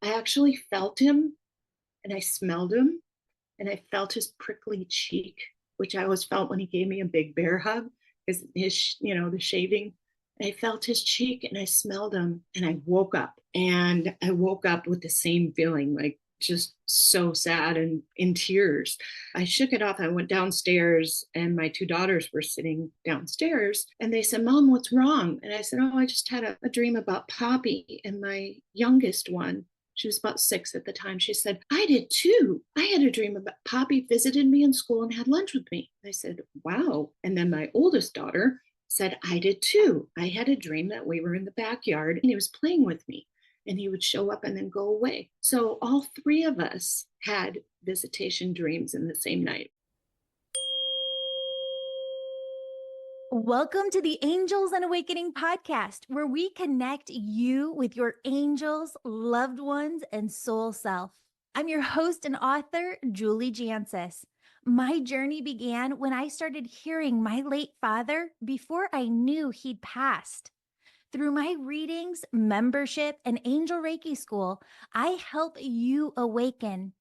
I actually felt him and I smelled him and I felt his prickly cheek, which I always felt when he gave me a big bear hug, because the shaving. I felt his cheek and I smelled him and I woke up, and I woke up with the same feeling, like just so sad and in tears. I shook it off. I went downstairs and my two daughters were sitting downstairs and they said, Mom, what's wrong? And I said, Oh, I just had a dream about Poppy. And my youngest one, she was about 6 at the time. She said, I did too. I had a dream about Poppy visited me in school and had lunch with me. I said, wow. And then my oldest daughter said, I did too. I had a dream that we were in the backyard and he was playing with me and he would show up and then go away. So all 3 of us had visitation dreams in the same night. Welcome to the Angels and Awakening podcast, where we connect you with your angels, loved ones, and soul self. I'm your host and author, Julie Jancius. My journey began when I started hearing my late father before I knew he'd passed. Through my readings, membership, and Angel Reiki School, I help you awaken,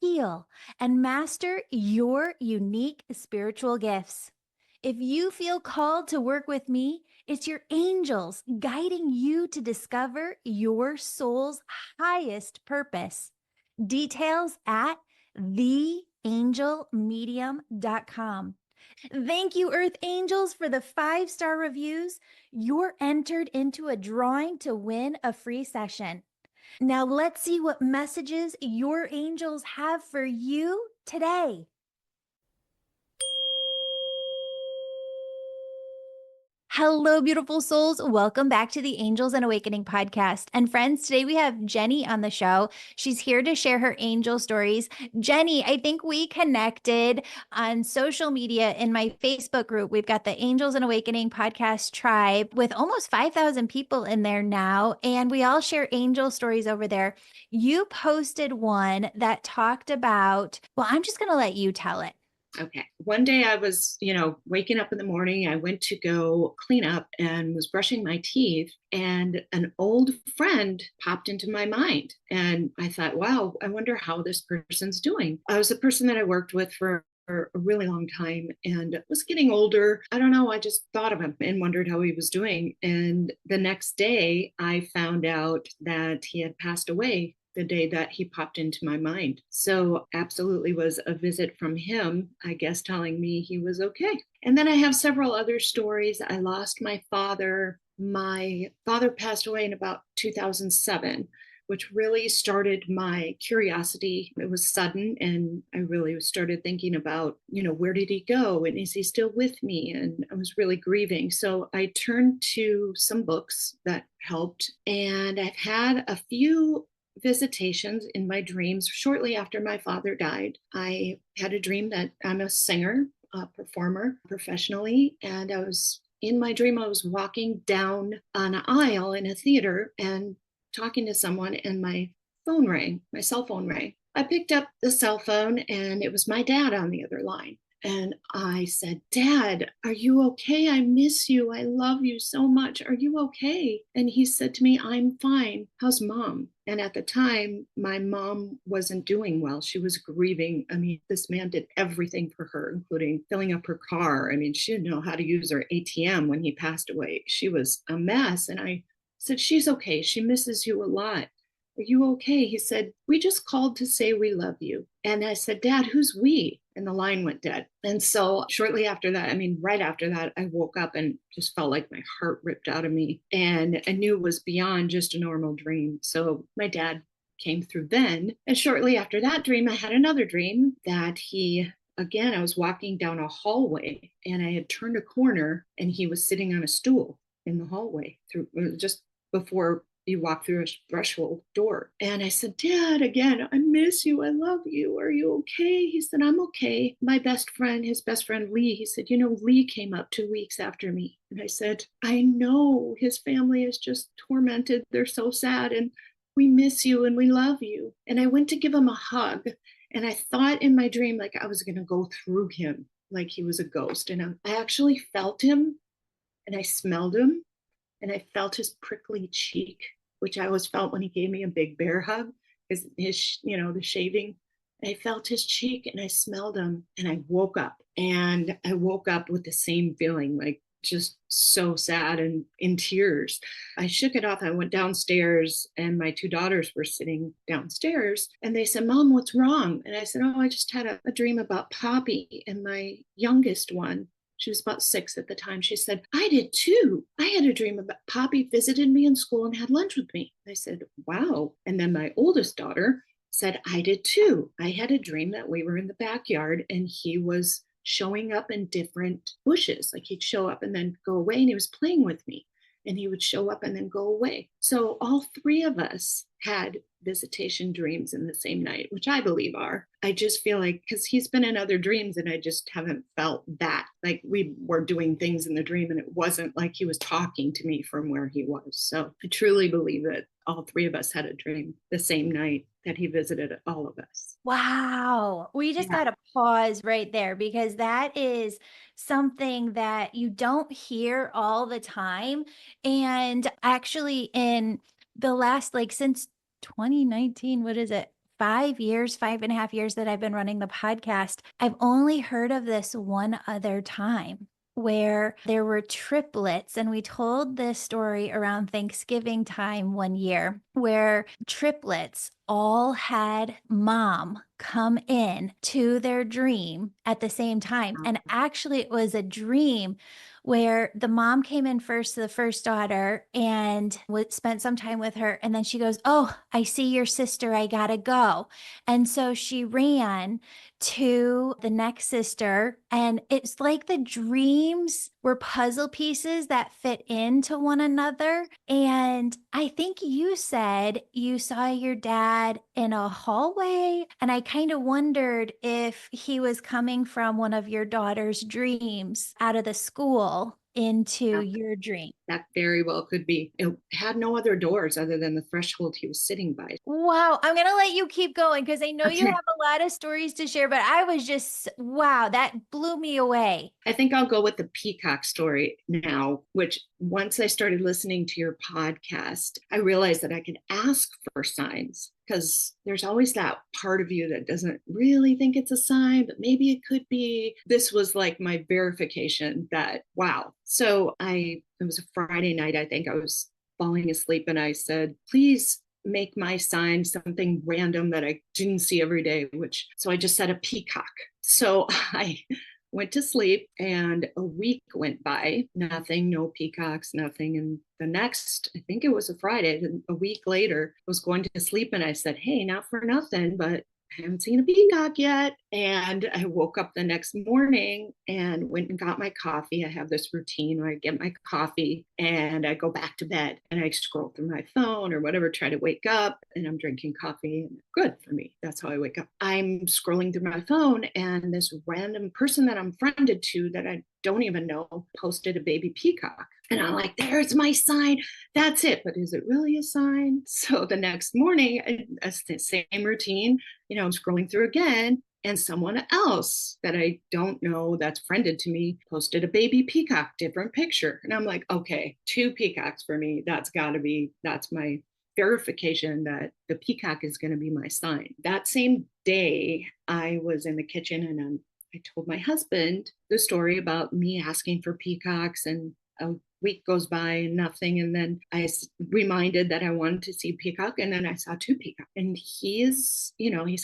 heal, and master your unique spiritual gifts. If you feel called to work with me, it's your angels guiding you to discover your soul's highest purpose. Details at theangelmedium.com. Thank you, Earth Angels, for the 5-star reviews. You're entered into a drawing to win a free session. Now let's see what messages your angels have for you today. Hello, beautiful souls. Welcome back to the Angels and Awakening podcast. And friends, today we have Jenny on the show. She's here to share her angel stories. Jenny, I think we connected on social media in my Facebook group. We've got the Angels and Awakening podcast tribe with almost 5,000 people in there now. And we all share angel stories over there. You posted one that talked about, well, I'm just going to let you tell it. Okay. One day I was, waking up in the morning. I went to go clean up and was brushing my teeth, and an old friend popped into my mind. And I thought, wow, I wonder how this person's doing. I was a person that I worked with for a really long time and was getting older. I don't know. I just thought of him and wondered how he was doing. And the next day, I found out that he had passed away the day that he popped into my mind. So absolutely was a visit from him, I guess, telling me he was okay. And then I have several other stories. I lost my father. My father passed away in about 2007, which really started my curiosity. It was sudden, and I really started thinking about, where did he go? And is he still with me? And I was really grieving. So I turned to some books that helped, and I've had a few visitations in my dreams shortly after my father died. I had a dream that I'm a singer, a performer professionally, and I was in my dream, I was walking down an aisle in a theater and talking to someone, and my phone rang, my cell phone rang. I picked up the cell phone and it was my dad on the other line. And I said, Dad, are you okay? I miss you. I love you so much. Are you okay? And he said to me, I'm fine. How's mom? And at the time, my mom wasn't doing well. She was grieving. I mean, this man did everything for her, including filling up her car. I mean, she didn't know how to use her ATM when he passed away. She was a mess. And I said, she's okay. She misses you a lot. Are you okay? He said, we just called to say we love you. And I said, Dad, who's we? And the line went dead. And so shortly after that, right after that, I woke up and just felt like my heart ripped out of me. And I knew it was beyond just a normal dream. So my dad came through then. And shortly after that dream, I had another dream that again, I was walking down a hallway and I had turned a corner and he was sitting on a stool in the hallway just before you walk through a threshold door. And I said, Dad, again, I miss you. I love you. Are you okay? He said, I'm okay. My best friend, his best friend, Lee, he said, Lee came up 2 weeks after me. And I said, I know his family is just tormented. They're so sad. And we miss you and we love you. And I went to give him a hug. And I thought in my dream, like I was going to go through him, like he was a ghost. And I actually felt him and I smelled him and I felt his prickly cheek, which I always felt when he gave me a big bear hug, his the shaving. I felt his cheek and I smelled him and I woke up. And I woke up with the same feeling, like just so sad and in tears. I shook it off. I went downstairs and my two daughters were sitting downstairs and they said, Mom, what's wrong? And I said, oh, I just had a dream about Poppy. And my youngest one, she was about 6 at the time. She said, I did too. I had a dream about Poppy visited me in school and had lunch with me. I said, wow. And then my oldest daughter said, I did too. I had a dream that we were in the backyard and he was showing up in different bushes. Like he'd show up and then go away, and he was playing with me. And he would show up and then go away. So all 3 of us had visitation dreams in the same night, which I believe are. I just feel like, because he's been in other dreams and I just haven't felt that. Like we were doing things in the dream and it wasn't like he was talking to me from where he was. So I truly believe that all 3 of us had a dream the same night that he visited all of us. Wow. We just Yeah. got to pause right there because that is something that you don't hear all the time. And actually, in the last, like, since 2019, what is it? 5 years, 5.5 years that I've been running the podcast, I've only heard of this one other time where there were triplets. And we told this story around Thanksgiving time one year where triplets all had mom come in to their dream at the same time. And actually, it was a dream where the mom came in first to the first daughter and spent some time with her. And then she goes, oh, I see your sister. I gotta go. And so she ran to the next sister. And it's like the dreams were puzzle pieces that fit into one another. And I think you said you saw your dad in a hallway. And I kind of wondered if he was coming from one of your daughter's dreams out of the school into your dream. That very well could be. It had no other doors other than the threshold he was sitting by. Wow. I'm going to let you keep going because I know you Okay. have a lot of stories to share, but I was just, wow, that blew me away. I think I'll go with the peacock story now, which once I started listening to your podcast, I realized that I could ask for signs, because there's always that part of you that doesn't really think it's a sign, but maybe it could be. This was like my verification that, wow. So it was a Friday night, I think I was falling asleep, and I said, please make my sign something random that I didn't see every day, so I just said a peacock. So I went to sleep and a week went by, nothing, no peacocks, nothing. And the next, I think it was a Friday, a week later, I was going to sleep and I said, hey, not for nothing, but I haven't seen a peacock yet. And I woke up the next morning and went and got my coffee. I have this routine where I get my coffee and I go back to bed and I scroll through my phone or whatever, try to wake up, and I'm drinking coffee. Good for me. That's how I wake up. I'm scrolling through my phone and this random person that I'm friended to that I don't even know posted a baby peacock. And I'm like, there's my sign. That's it. But is it really a sign? So the next morning, the same routine, I'm scrolling through again, and someone else that I don't know that's friended to me posted a baby peacock, different picture. And I'm like, okay, 2 peacocks for me. That's my verification that the peacock is going to be my sign. That same day, I was in the kitchen and I told my husband the story about me asking for peacocks, and a week goes by and nothing. And then I reminded that I wanted to see peacock, and then I saw 2 peacocks. And he's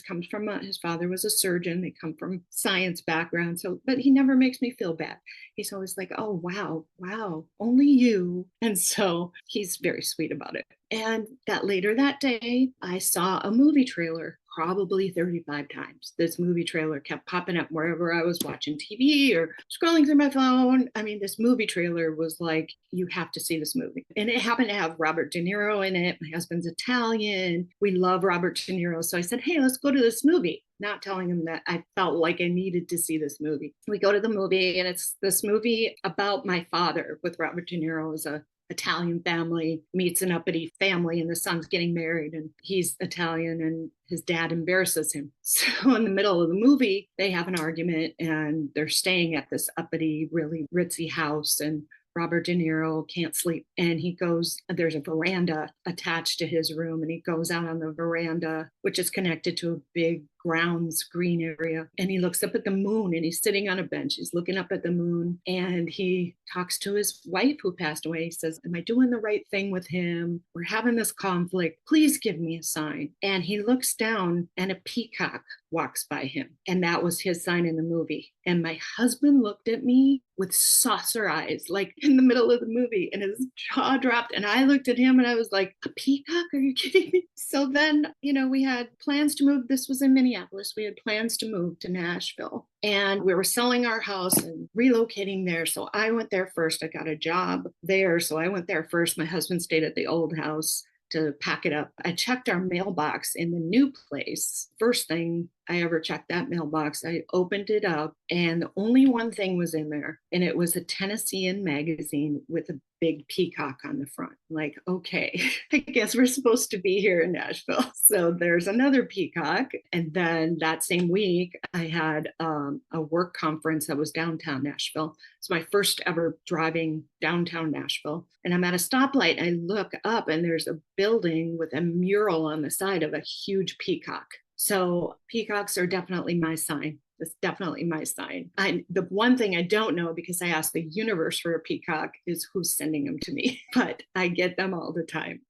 comes from his father was a surgeon. They come from science background. So, but he never makes me feel bad. He's always like, oh, wow, only you. And so he's very sweet about it. And later that day, I saw a movie trailer probably 35 times. This movie trailer kept popping up wherever I was watching TV or scrolling through my phone. I mean, this movie trailer was like, you have to see this movie. And it happened to have Robert De Niro in it. My husband's Italian. We love Robert De Niro. So I said, hey, let's go to this movie. Not telling him that I felt like I needed to see this movie. We go to the movie, and it's this movie about my father with Robert De Niro as a Italian family meets an uppity family, and the son's getting married, and he's Italian and his dad embarrasses him. So in the middle of the movie, they have an argument and they're staying at this uppity, really ritzy house, and Robert De Niro can't sleep. And he goes, there's a veranda attached to his room, and he goes out on the veranda, which is connected to a big grounds green area. And he looks up at the moon, and he's sitting on a bench. He's looking up at the moon, and he talks to his wife who passed away. He says, am I doing the right thing with him? We're having this conflict. Please give me a sign. And he looks down, and a peacock walks by him. And that was his sign in the movie. And my husband looked at me with saucer eyes, like in the middle of the movie, and his jaw dropped. And I looked at him and I was like, a peacock? Are you kidding me? So then, we had plans to move. This was in Minneapolis. We had plans to move to Nashville. And we were selling our house and relocating there. So I went there first. I got a job there. So I went there first. My husband stayed at the old house to pack it up. I checked our mailbox in the new place. First thing I ever checked that mailbox, I opened it up, and the only one thing was in there, and it was a Tennessean magazine with a big peacock on the front. Like, okay, I guess we're supposed to be here in Nashville. So there's another peacock. And then that same week, I had a work conference that was downtown Nashville. It's my first ever driving downtown Nashville. And I'm at a stoplight. I look up, and there's a building with a mural on the side of a huge peacock. So peacocks are definitely my sign. It's definitely my sign. The one thing I don't know, because I asked the universe for a peacock, is who's sending them to me. But I get them all the time.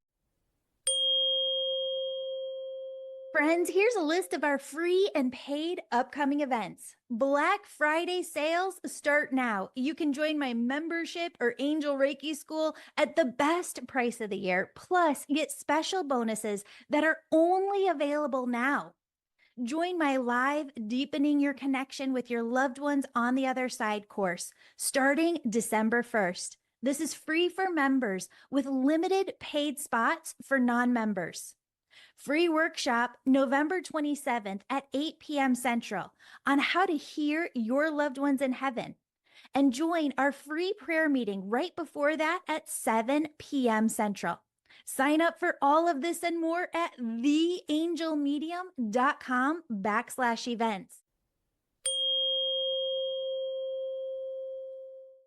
Friends, here's a list of our free and paid upcoming events. Black Friday sales start now. You can join my membership or Angel Reiki school at the best price of the year, plus get special bonuses that are only available now. Join my live Deepening Your Connection with Your Loved Ones on the Other Side course starting December 1st. This is free for members with limited paid spots for non-members. Free workshop November 27th at 8 p.m. Central on how to hear your loved ones in heaven. And join our free prayer meeting right before that at 7 p.m. Central. Sign up for all of this and more at theangelmedium.com/events.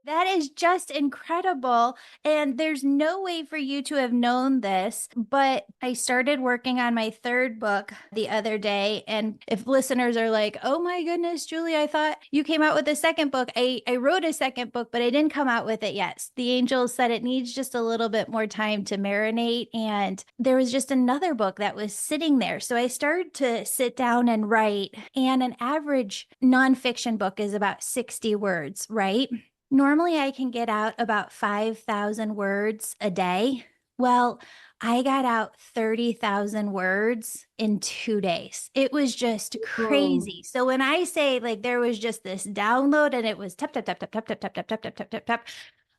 That is just incredible. And there's no way for you to have known this, but I started working on my third book the other day. And if listeners are like, oh my goodness, Julie, I thought you came out with a second book. I wrote a second book, but I didn't come out with it yet. The angels said it needs just a little bit more time to marinate. And there was just another book that was sitting there. So I started to sit down and write. And an average nonfiction book is about 60 words, right? Normally, I can get out about 5,000 words a day. Well, I got out 30,000 words in 2 days. It was just crazy. So when I say like there was just this download and it was tap, tap, tap, tap, tap, tap, tap, tap, tap, tap, tap, tap, tap,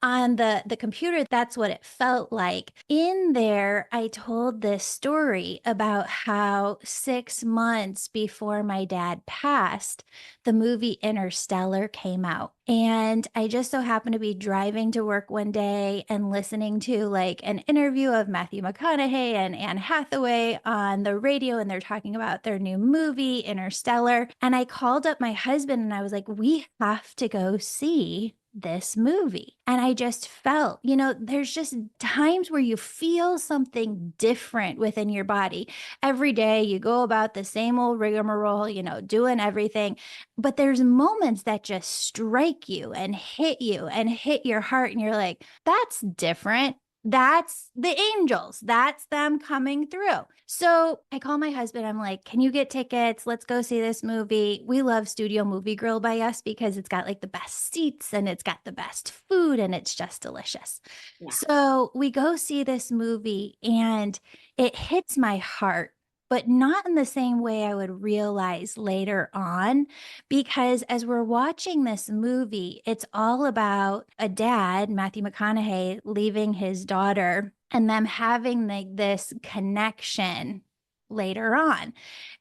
on the computer, that's what it felt like. In there, I told this story about how 6 months before my dad passed, the movie Interstellar came out. And I just so happened to be driving to work one day and listening to like an interview of Matthew McConaughey and Anne Hathaway on the radio, and they're talking about their new movie, Interstellar. And I called up my husband and I was like, we have to go see this movie. And I just felt, there's just times where you feel something different within your body. Every day you go about the same old rigmarole, doing everything. But there's moments that just strike you and hit your heart. And you're like, that's different. That's the angels. That's them coming through. So I call my husband. I'm like, can you get tickets? Let's go see this movie. We love Studio Movie Grill by us because it's got like the best seats and it's got the best food and it's just delicious. Yeah. So we go see this movie and it hits my heart, but not in the same way I would realize later on, because as we're watching this movie, it's all about a dad, Matthew McConaughey, leaving his daughter and them having this connection later on.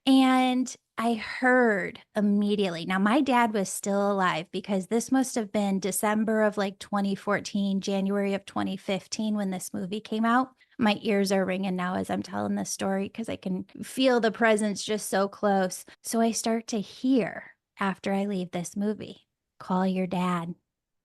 And I heard immediately. Now, my dad was still alive because this must have been December of like 2014, January of 2015 when this movie came out. My ears are ringing now as I'm telling this story because I can feel the presence just so close. So I start to hear after I leave this movie, call your dad.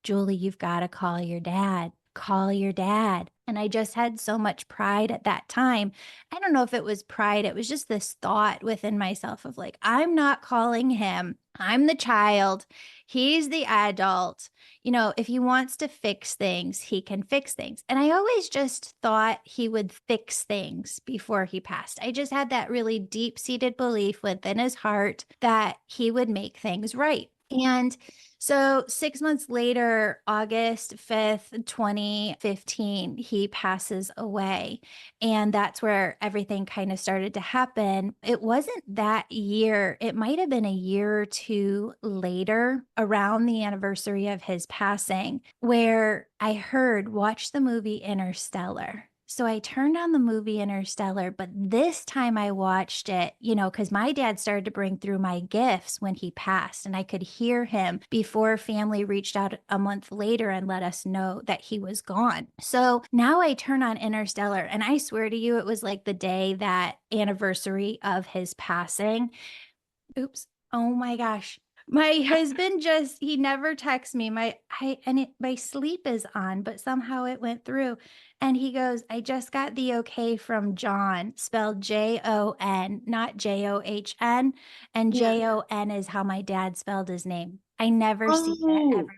Julie, you've got to call your dad. Call your dad. And I just had so much pride at that time. I don't know if it was pride. It was just this thought within myself of like, I'm not calling him. I'm the child. He's the adult. You know, if he wants to fix things, he can fix things. And I always just thought he would fix things before he passed. I just had that really deep seated belief within his heart that he would make things right. And so 6 months later, August 5th, 2015, he passes away. And that's where everything kind of started to happen. It wasn't that year, it might have been a year or two later, around the anniversary of his passing, where I heard, watch the movie Interstellar. So I turned on the movie Interstellar, but this time I watched it, you know, because my dad started to bring through my gifts when he passed, and I could hear him before family reached out a month later and let us know that he was gone. So now I turn on Interstellar, and I swear to you, it was like the day that anniversary of his passing. Oops. Oh my gosh. My husband just, he never texts me. My sleep is on, but somehow it went through. And he goes, I just got the okay from John, spelled Jon, not John. And Yeah. Jon is how my dad spelled his name. I never see that Oh, ever.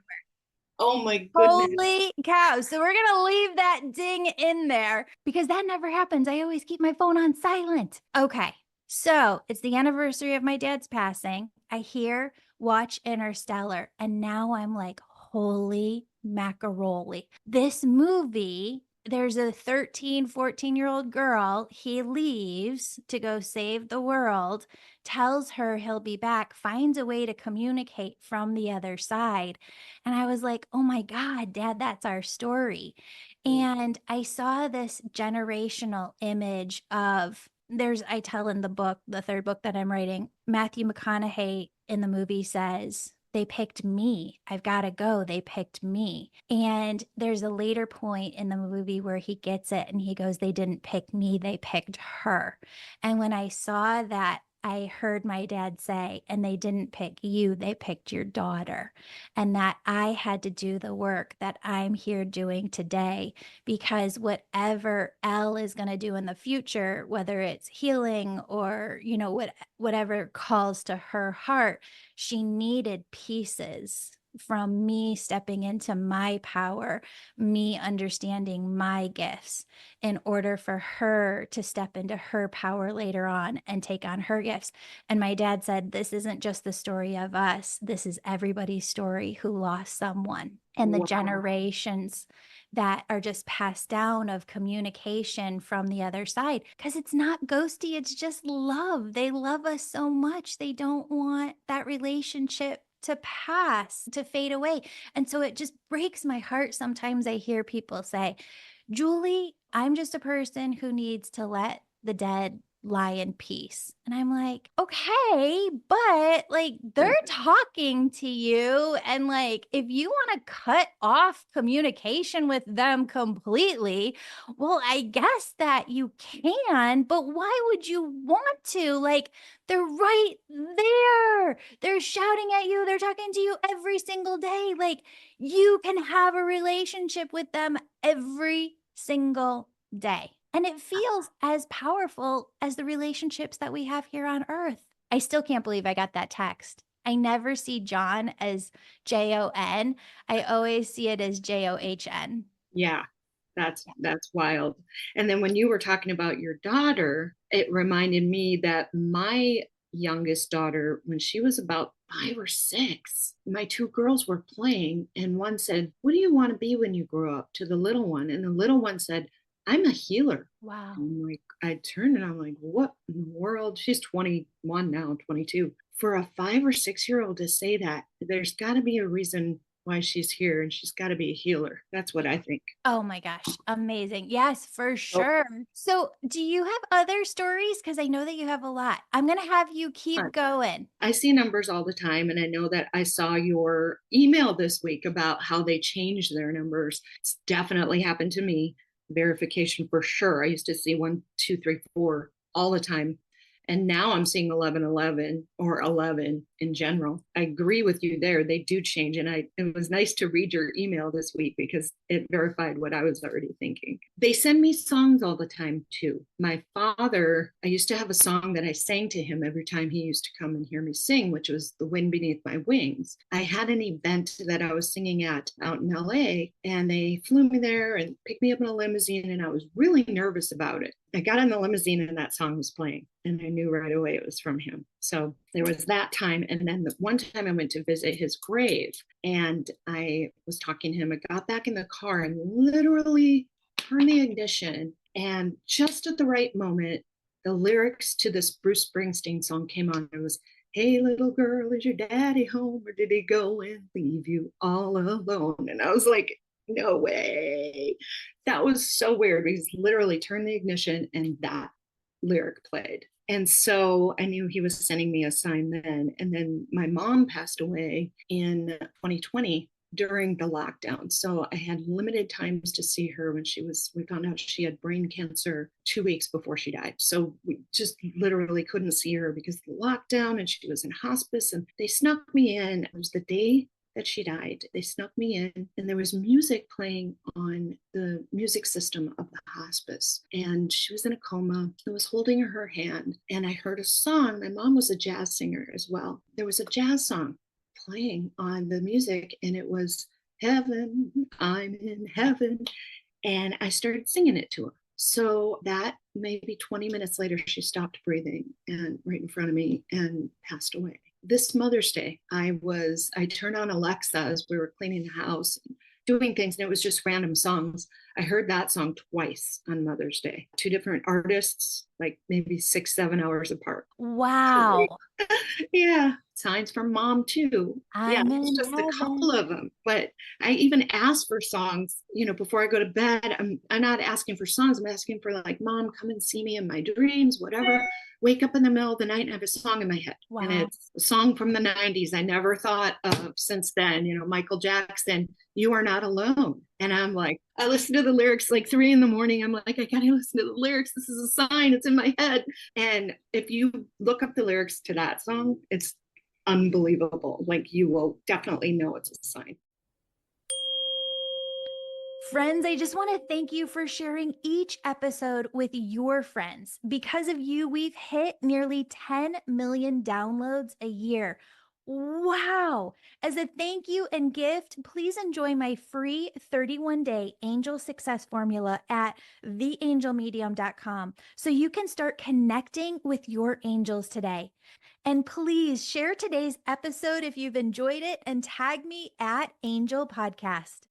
oh my goodness. Holy cow. So we're going to leave that ding in there because that never happens. I always keep my phone on silent. Okay. So it's the anniversary of my dad's passing. I hear watch Interstellar. And now I'm like, holy macaroni. This movie, there's a 13, 14-year-old girl. He leaves to go save the world, tells her he'll be back, finds a way to communicate from the other side. And I was like, oh my God, Dad, that's our story. And I saw this generational image of, I tell in the book, the third book that I'm writing, Matthew McConaughey in the movie says, they picked me. I've got to go. They picked me. And there's a later point in the movie where he gets it and he goes, they didn't pick me. They picked her. And when I saw that, I heard my dad say, and they didn't pick you, they picked your daughter. And that I had to do the work that I'm here doing today, because whatever Elle is going to do in the future, whether it's healing or, you know, whatever calls to her heart, she needed pieces from me stepping into my power, me understanding my gifts in order for her to step into her power later on and take on her gifts. And my dad said, this isn't just the story of us. This is everybody's story who lost someone, and the Wow. generations that are just passed down of communication from the other side. Because it's not ghosty, it's just love. They love us so much. They don't want that relationship to pass, to fade away. And so it just breaks my heart. Sometimes I hear people say, Julie, I'm just a person who needs to let the dead lie in peace. And I'm like, okay, but like they're talking to you. And like, if you want to cut off communication with them completely, well, I guess that you can, but why would you want to? Like, they're right there. They're shouting at you. They're talking to you every single day. Like, you can have a relationship with them every single day. And it feels as powerful as the relationships that we have here on earth. I still can't believe I got that text. I never see John as Jon. I always see it as John. Yeah, that's wild. And then when you were talking about your daughter, it reminded me that my youngest daughter, when she was about 5 or 6, my two girls were playing, and one said, "What do you want to be when you grow up?" to the little one, and the little one said, "I'm a healer." Wow. And I'm like, I turned and I'm like, what in the world? She's 21 now, 22. For a 5 or 6 year old to say that, there's got to be a reason why she's here, and she's got to be a healer. That's what I think. Oh my gosh. Amazing. Yes, for So sure. So, do you have other stories? Because I know that you have a lot. I'm going to have you keep fun. going. I see numbers all the time, and I know that I saw your email this week about how they changed their numbers. It's definitely happened to me. Verification for sure. I used to see 1, 2, 3, 4 all the time. And now I'm seeing 1111 or 11 in general. I agree with you there. They do change. And it was nice to read your email this week because it verified what I was already thinking. They send me songs all the time too. My father, I used to have a song that I sang to him every time he used to come and hear me sing, which was The Wind Beneath My Wings. I had an event that I was singing at out in LA, and they flew me there and picked me up in a limousine, and I was really nervous about it. I got in the limousine and that song was playing, and I knew right away it was from him. So there was that time. And then the one time I went to visit his grave, and I was talking to him. I got back in the car and literally turned the ignition. And just at the right moment, the lyrics to this Bruce Springsteen song came on. It was, "Hey, little girl, is your daddy home, or did he go and leave you all alone?" And I was like, no way. That was so weird because literally turned the ignition and that lyric played. And so I knew he was sending me a sign then. And then my mom passed away in 2020 during the lockdown. So I had limited times to see her when we found out she had brain cancer 2 weeks before she died. So we just literally couldn't see her because of the lockdown, and she was in hospice, and they snuck me in. It was the day that she died. They snuck me in, and there was music playing on the music system of the hospice. And she was in a coma. I was holding her hand, and I heard a song. My mom was a jazz singer as well. There was a jazz song playing on the music, and it was "Heaven, I'm in heaven." And I started singing it to her. So that maybe 20 minutes later, she stopped breathing and right in front of me and passed away. This Mother's Day, I turned on Alexa as we were cleaning the house, doing things, and it was just random songs. I heard that song twice on Mother's Day, two different artists, like maybe 6-7 hours apart. Wow. Yeah, signs from mom too. Yeah, I'm it's in just a heaven. couple of them. But I even ask for songs, before I go to bed. I'm not asking for songs. I'm asking for, like, "Mom, come and see me in my dreams," whatever. Wake up in the middle of the night and have a song in my head. And Wow. it's a song from the 90s I never thought of since then. Michael Jackson, "You Are Not Alone." And I'm like, I listen to the lyrics like 3 in the morning. I'm like, I gotta listen to the lyrics. This is a sign. It's in my head. And if you look up the lyrics to that song, it's unbelievable. Like, you will definitely know it's a sign. Friends, I just want to thank you for sharing each episode with your friends. Because of you, we've hit nearly 10 million downloads a year. Wow. As a thank you and gift, please enjoy my free 31-day angel success formula at theangelmedium.com so you can start connecting with your angels today. And please share today's episode if you've enjoyed it and tag me at Angel Podcast.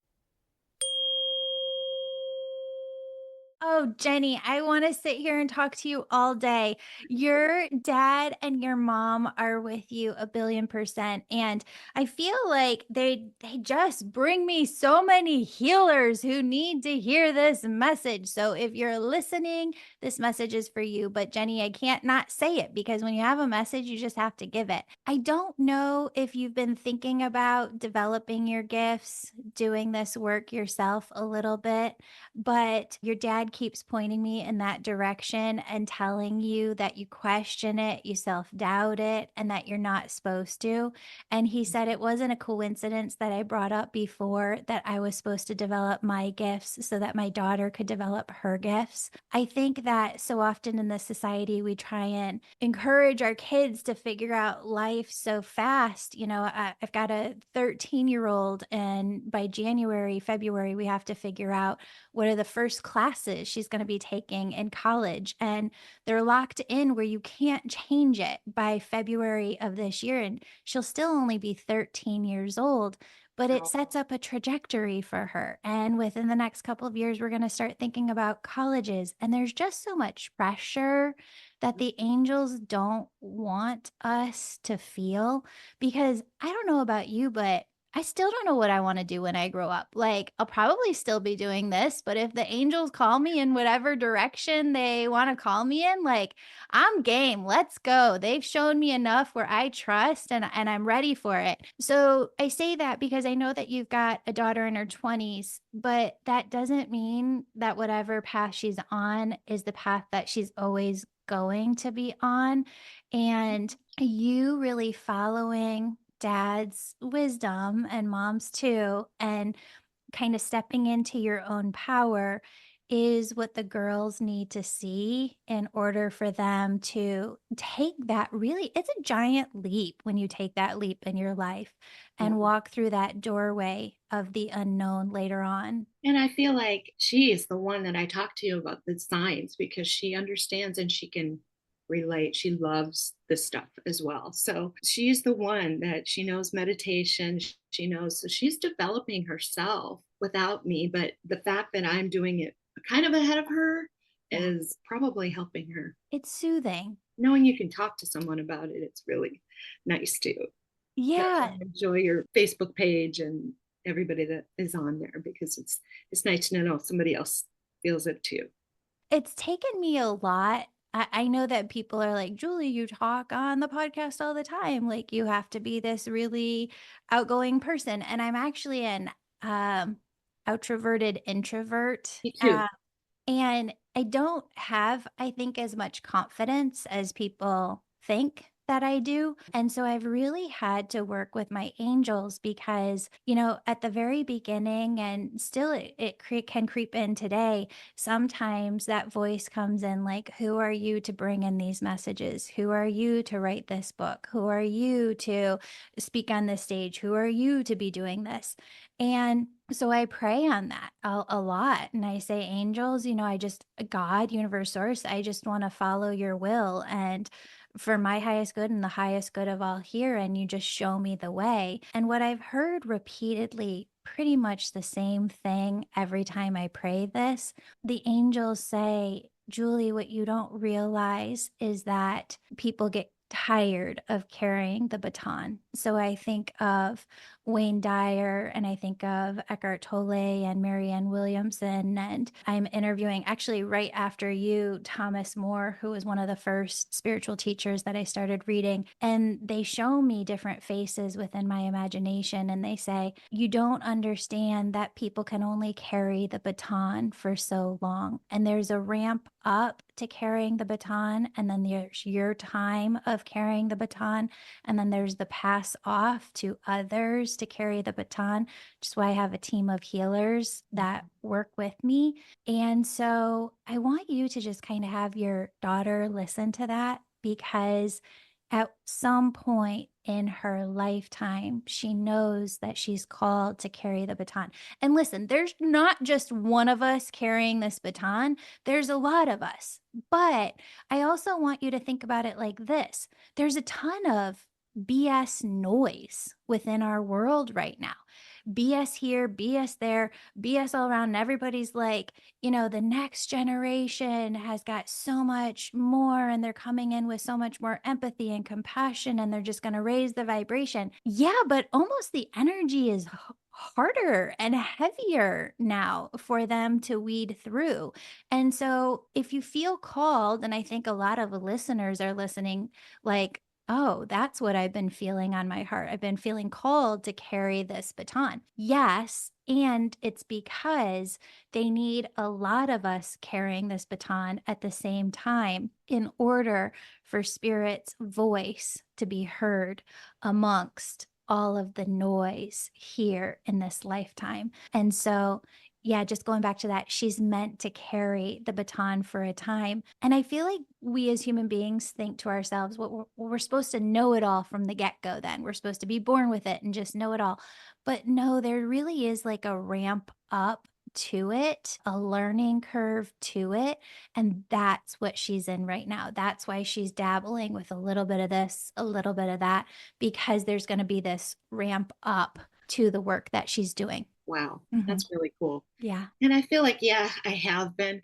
Oh, Jenny, I want to sit here and talk to you all day. Your dad and your mom are with you 1,000,000,000%. And I feel like they just bring me so many healers who need to hear this message. So if you're listening, this message is for you. But Jenny, I can't not say it because when you have a message, you just have to give it. I don't know if you've been thinking about developing your gifts, doing this work yourself a little bit, but your dad keeps pointing me in that direction and telling you that you question it, you self-doubt it, and that you're not supposed to. And he said it wasn't a coincidence that I brought up before that I was supposed to develop my gifts so that my daughter could develop her gifts. I think that so often in this society, we try and encourage our kids to figure out life so fast. I've got a 13-year-old, and by January, February, we have to figure out what are the first classes she's going to be taking in college. And they're locked in where you can't change it by February of this year. And she'll still only be 13 years old, but it sets up a trajectory for her. And within the next couple of years, we're going to start thinking about colleges. And there's just so much pressure that the angels don't want us to feel, because I don't know about you, but I still don't know what I want to do when I grow up. Like, I'll probably still be doing this, but if the angels call me in whatever direction they want to call me in, like, I'm game. Let's go. They've shown me enough where I trust, and I'm ready for it. So I say that because I know that you've got a daughter in her 20s, but that doesn't mean that whatever path she's on is the path that she's always going to be on. And you really following dad's wisdom and mom's too, and kind of stepping into your own power is what the girls need to see in order for them to take that really it's a giant leap when you take that leap in your life Yeah. and walk through that doorway of the unknown later on. And I feel like she is the one that I talk to about the signs because she understands and she can relate. She loves this stuff as well. So she's the one that she knows meditation. She knows. So she's developing herself without me. But the fact that I'm doing it kind of ahead of her Yeah. is probably helping her. It's soothing. Knowing you can talk to someone about it, it's really nice too. That's why Yeah. I enjoy your Facebook page and everybody that is on there because it's nice to know somebody else feels it too. It's taken me a lot. I know that people are like, Julie, you talk on the podcast all the time. Like, you have to be this really outgoing person. And I'm actually an um, outroverted introvert. Me too. And I don't have, I think, as much confidence as people think that I do. And so I've really had to work with my angels because, at the very beginning, and still can creep in today, sometimes that voice comes in like, who are you to bring in these messages? Who are you to write this book? Who are you to speak on this stage? Who are you to be doing this? And so I pray on that a lot. And I say, angels, God, universe source, I just want to follow your will and for my highest good and the highest good of all here. And you just show me the way. And what I've heard repeatedly, pretty much the same thing every time I pray this, the angels say, Julie, what you don't realize is that people get tired of carrying the baton. So I think of Wayne Dyer and I think of Eckhart Tolle and Marianne Williamson. And I'm interviewing actually right after you, Thomas More, who was one of the first spiritual teachers that I started reading. And they show me different faces within my imagination. And they say, you don't understand that people can only carry the baton for so long. And there's a ramp up to carrying the baton. And then there's your time of carrying the baton. And then there's the pass off to others to carry the baton, which is why I have a team of healers that work with me. And so I want you to just kind of have your daughter listen to that because at some point in her lifetime, she knows that she's called to carry the baton. And listen, there's not just one of us carrying this baton, there's a lot of us. But I also want you to think about it like this there's a ton of BS noise within our world right now. BS here, BS there, BS all around. And everybody's like, the next generation has got so much more and they're coming in with so much more empathy and compassion and they're just going to raise the vibration. Yeah, but almost the energy is harder and heavier now for them to weed through. And so if you feel called, and I think a lot of listeners are listening, like, oh, that's what I've been feeling on my heart. I've been feeling called to carry this baton. Yes. And it's because they need a lot of us carrying this baton at the same time in order for Spirit's voice to be heard amongst all of the noise here in this lifetime. And so, yeah, just going back to that, she's meant to carry the baton for a time. And I feel like we as human beings think to ourselves, we're supposed to know it all from the get-go then. We're supposed to be born with it and just know it all. But no, there really is like a ramp up to it, a learning curve to it. And that's what she's in right now. That's why she's dabbling with a little bit of this, a little bit of that, because there's going to be this ramp up to the work that she's doing. Wow, Mhm. that's really cool. Yeah. And I feel like, yeah, I have been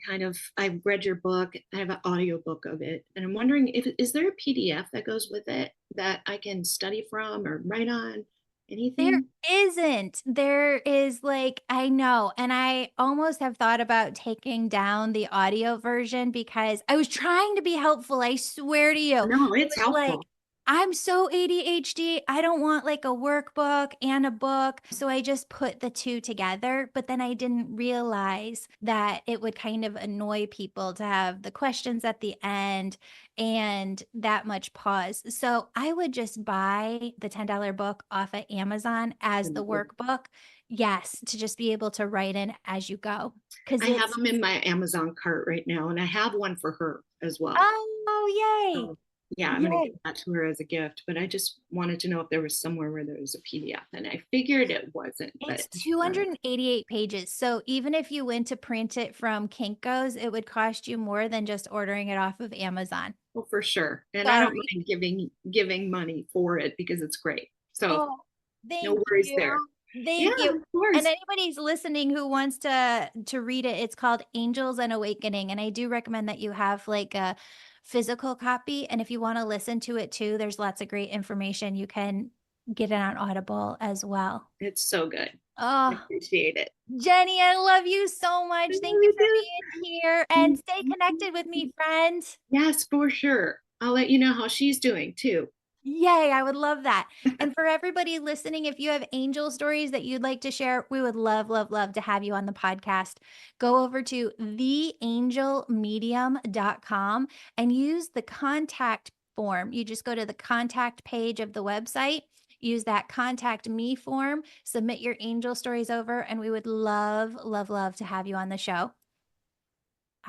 I've read your book. I have an audio book of it. And I'm wondering if, is there a PDF that goes with it that I can study from or write on? There Anything? isn't. There is like, I know. And I almost have thought about taking down the audio version because I was trying to be helpful. I swear to you. No, I it's was like, helpful. I'm so ADHD. I don't want like a workbook and a book. So I just put the two together. But then I didn't realize that it would kind of annoy people to have the questions at the end and that much pause. So I would just buy the $10 book off of Amazon as the workbook. Yes, to just be able to write in as you go. Because I have it's, them in my Amazon cart right now, and I have one for her as well. oh, yay. So, yeah, I'm going to Yay. give that to her as a gift. But I just wanted to know if there was somewhere where there was a PDF, and I figured it wasn't. But It's 288 pages. So even if you went to print it from Kinko's, it would cost you more than just ordering it off of Amazon. well, for sure. And I don't Sorry. mind giving money for it because it's great. So Oh, no thank worries there. you. Yeah, Thank you. of And course. anybody's listening who wants to read it, it's called Angels and Awakening. And I do recommend that you have like a physical copy. And if you want to listen to it too, there's lots of great information. You can get it on Audible as well. It's so good. I Oh, appreciate it. Jenny, I love you so I much. Thank you really for being here and stay connected with do. me, friend. Yes, for sure. I'll let you know how she's doing too. Yay, I would love that. And for everybody listening, if you have angel stories that you'd like to share, we would love, love, love to have you on the podcast. Go over to theangelmedium.com and use the contact form. You just go to the contact page of the website, use that contact me form, submit your angel stories over, and we would love, love, love to have you on the show.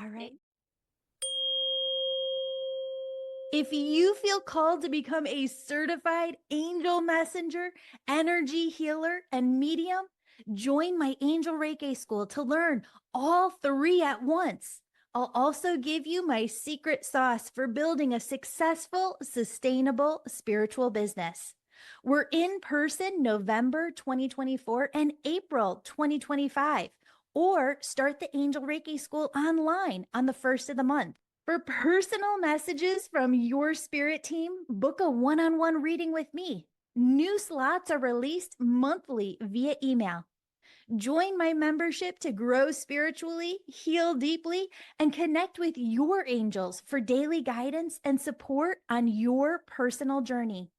All right. If you feel called to become a certified angel messenger, energy healer, and medium, join my Angel Reiki school to learn all three at once. I'll also give you my secret sauce for building a successful, sustainable spiritual business. We're in person November 2024 and April 2025, or start the Angel Reiki school online on the first of the month. For personal messages from your spirit team, book a one-on-one reading with me. New slots are released monthly via email. Join my membership to grow spiritually, heal deeply, and connect with your angels for daily guidance and support on your personal journey.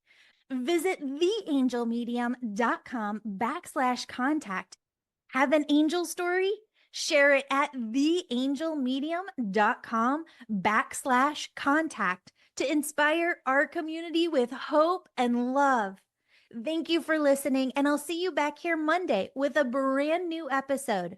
Visit theangelmedium.com/contact. Have an angel story? Share it at theangelmedium.com/contact to inspire our community with hope and love. Thank you for listening, and I'll see you back here Monday with a brand new episode.